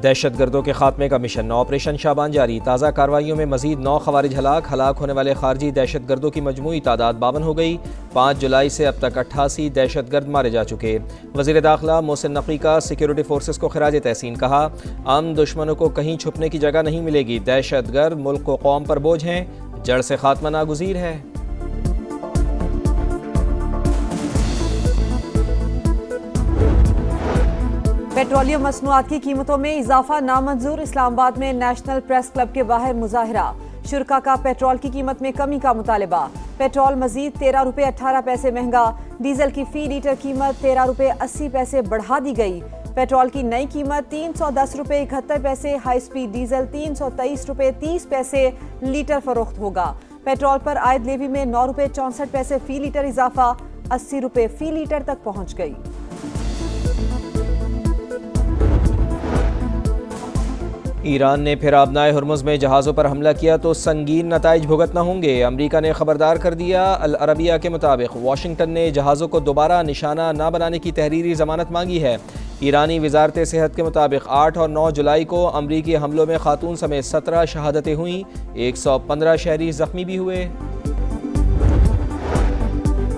دہشت گردوں کے خاتمے کا مشن آپریشن شابان جاری، تازہ کارروائیوں میں مزید 9 خوارج ہلاک ہونے والے خارجی دہشت گردوں کی مجموعی تعداد 52 ہو گئی۔ 5 جولائی سے اب تک 88 دہشت گرد مارے جا چکے۔ وزیر داخلہ محسن نقوی کا سیکیورٹی فورسز کو خراج تحسین، کہا ہم دشمنوں کو کہیں چھپنے کی جگہ نہیں ملے گی، دہشت گرد ملک و قوم پر بوجھ ہیں، جڑ سے خاتمہ ناگزیر ہے۔ پیٹرولیم مصنوعات کی قیمتوں میں اضافہ نامنظور، اسلام آباد میں نیشنل پریس کلب کے باہر مظاہرہ، شرکاء کا پیٹرول کی قیمت میں کمی کا مطالبہ۔ پیٹرول مزید 13 روپے 18 پیسے مہنگا، ڈیزل کی فی لیٹر قیمت 13 روپے 80 پیسے بڑھا دی گئی۔ پیٹرول کی نئی قیمت 310 روپے 71 پیسے، ہائی سپیڈ ڈیزل 323 روپے 30 پیسے لیٹر فروخت ہوگا۔ پیٹرول پر عائد لیوی میں 9 روپے 64 پیسے فی لیٹر اضافہ، 80 روپے فی لیٹر تک پہنچ گئی۔ ایران نے پھر آبنائے ہرمز میں جہازوں پر حملہ کیا تو سنگین نتائج بھگتنا ہوں گے، امریکہ نے خبردار کر دیا۔ العربیہ کے مطابق واشنگٹن نے جہازوں کو دوبارہ نشانہ نہ بنانے کی تحریری ضمانت مانگی ہے۔ ایرانی وزارت صحت کے مطابق 8 اور 9 جولائی کو امریکی حملوں میں خاتون سمیت 17 شہادتیں ہوئیں، 115 شہری زخمی بھی ہوئے۔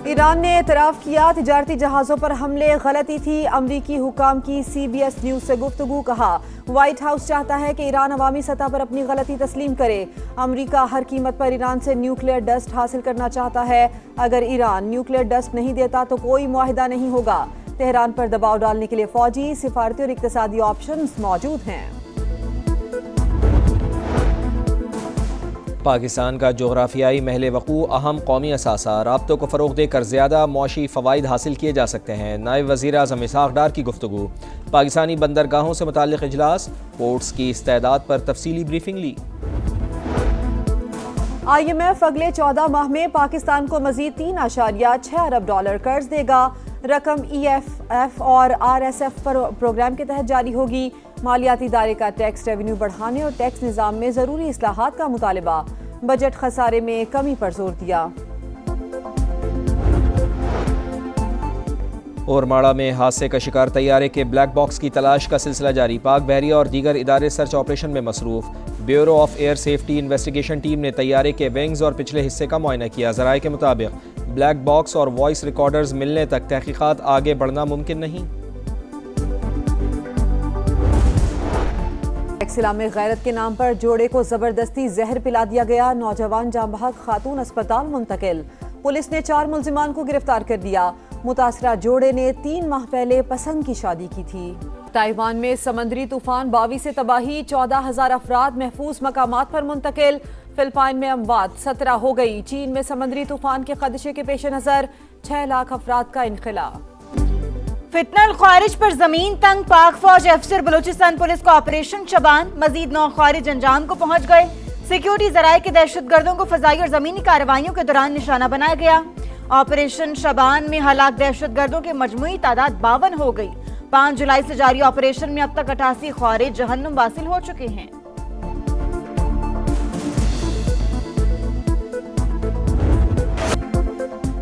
ایران نے اعتراف کیا تجارتی جہازوں پر حملے غلطی تھی، امریکی حکام کی سی بی ایس نیوز سے گفتگو، کہا وائٹ ہاؤس چاہتا ہے کہ ایران عوامی سطح پر اپنی غلطی تسلیم کرے۔ امریکہ ہر قیمت پر ایران سے نیوکلیئر ڈسٹ حاصل کرنا چاہتا ہے، اگر ایران نیوکلیئر ڈسٹ نہیں دیتا تو کوئی معاہدہ نہیں ہوگا۔ تہران پر دباؤ ڈالنے کے لیے فوجی، سفارتی اور اقتصادی آپشنز موجود ہیں۔ پاکستان کا جغرافیائی محل وقوع اہم قومی اثاثہ، رابطوں کو فروغ دے کر زیادہ معاشی فوائد حاصل کیے جا سکتے ہیں، نائب وزیر اعظم اسحاق ڈار کی گفتگو۔ پاکستانی بندرگاہوں سے متعلق اجلاس، پورٹس کی استعداد پر تفصیلی بریفنگ لی۔ آئی ایم ایف اگلے 14 ماہ میں پاکستان کو مزید 3.6 ارب ڈالر قرض دے گا، رقم ای ایف ایف اور آر ایس ایف پروگرام کے تحت جاری ہوگی۔ مالیاتی ادارے کا ٹیکس ریونیو بڑھانے اور ٹیکس نظام میں ضروری اصلاحات کا مطالبہ، بجٹ خسارے میں کمی پر زور دیا۔ اور ماڑا میں حادثے کا شکار طیارے کے بلیک باکس کی تلاش کا سلسلہ جاری، پاک بحریہ اور دیگر ادارے سرچ آپریشن میں مصروف۔ Bureau of air safety investigation team نے طیارے کے ونگز اور پچھلے حصے کا معائنہ کیا، ذرائع کے مطابق بلیک باکس اور وائس ریکارڈرز ملنے تک تحقیقات آگے بڑھنا ممکن نہیں۔ ضلع میں غیرت کے نام پر جوڑے کو زبردستی زہر پلا دیا گیا، نوجوان جاں بحق خاتون اسپتال منتقل، پولیس نے 4 ملزمان کو گرفتار کر دیا۔ متاثرہ جوڑے نے 3 ماہ پہلے پسند کی شادی کی تھی۔ تائیوان میں سمندری طوفان 22 سے تباہی، 14,000 افراد محفوظ مقامات پر منتقل، فلپائن میں اموات 17 ہو گئی۔ چین میں سمندری طوفان کے خدشے کے پیش نظر 6 لاکھ افراد کا انخلاء۔ فتنہ الخوارج پر زمین تنگ، پاک فوج افسر بلوچستان پولیس کو آپریشن شبان، مزید 9 خوارج انجام کو پہنچ گئے۔ سیکیورٹی ذرائع کے دہشت گردوں کو فضائی اور زمینی کارروائیوں کے دوران نشانہ بنایا گیا۔ آپریشن شبان میں ہلاک دہشت گردوں کی مجموعی تعداد 52 ہو گئی۔ 5 جولائی سے جاری آپریشن میں اب تک 88 خوارج جہنم واصل ہو چکے ہیں۔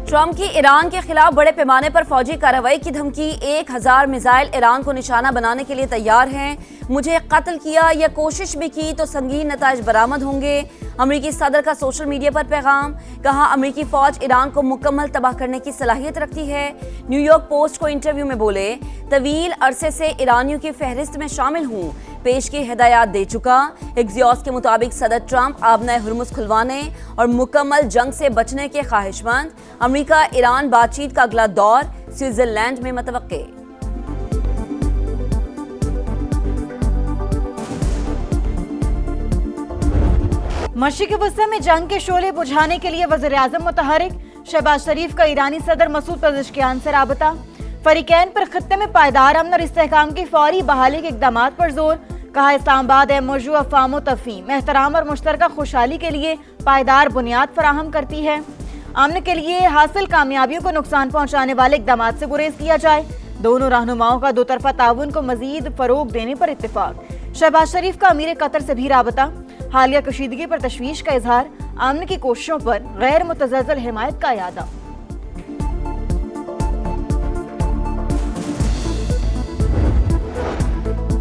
ٹرمپ کی ایران کے خلاف بڑے پیمانے پر فوجی کارروائی کی دھمکی، 1000 میزائل ایران کو نشانہ بنانے کے لیے تیار ہیں، مجھے قتل کیا یا کوشش بھی کی تو سنگین نتائج برآمد ہوں گے۔ امریکی صدر کا سوشل میڈیا پر پیغام، کہا امریکی فوج ایران کو مکمل تباہ کرنے کی صلاحیت رکھتی ہے۔ نیو یارک پوسٹ کو انٹرویو میں بولے، طویل عرصے سے ایرانیوں کی فہرست میں شامل ہوں، پیش کی ہدایات دے چکا۔ ایکزیوس کے مطابق صدر ٹرمپ آبنائے ہرمز کھلوانے اور مکمل جنگ سے بچنے کے خواہش مند۔ امریکہ ایران بات چیت کا اگلا دور سوئٹزرلینڈ میں متوقع۔ مشرق وسطی میں جنگ کے شعلے بجھانے کے لیے وزیر اعظم متحرک، شہباز شریف کا ایرانی صدر مسعود پزشکیان سے رابطہ، فریقین پر خطے میں پائیدار امن اور استحکام کی فوری بحالی کے اقدامات پر زور، کہا اسلام آباد موضوع افہام و تفہیم، احترام اور مشترکہ خوشحالی کے لیے پائیدار بنیاد فراہم کرتی ہے۔ امن کے لیے حاصل کامیابیوں کو نقصان پہنچانے والے اقدامات سے گریز کیا جائے، دونوں رہنماؤں کا دو طرفہ تعاون کو مزید فروغ دینے پر اتفاق۔ شہباز شریف کا امیر قطر سے بھی رابطہ، حالیہ کشیدگی پر تشویش کا اظہار، امن کی کوششوں پر غیر متزلزل حمایت کا اعادہ۔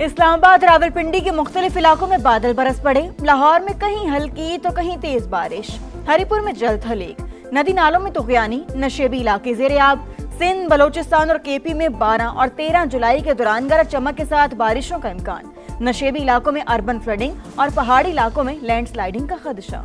اسلام آباد راولپنڈی کے مختلف علاقوں میں بادل برس پڑے، لاہور میں کہیں ہلکی تو کہیں تیز بارش، ہری پور میں جلد ہلیک، ندی نالوں میں طغیانی، نشیبی علاقے زیر آب، سندھ، بلوچستان اور کے پی میں 12 اور 13 جولائی کے دوران گرج چمک کے ساتھ بارشوں کا امکان، نشیبی علاقوں میں اربن فلڈنگ اور پہاڑی علاقوں میں لینڈ سلائیڈنگ کا خدشہ۔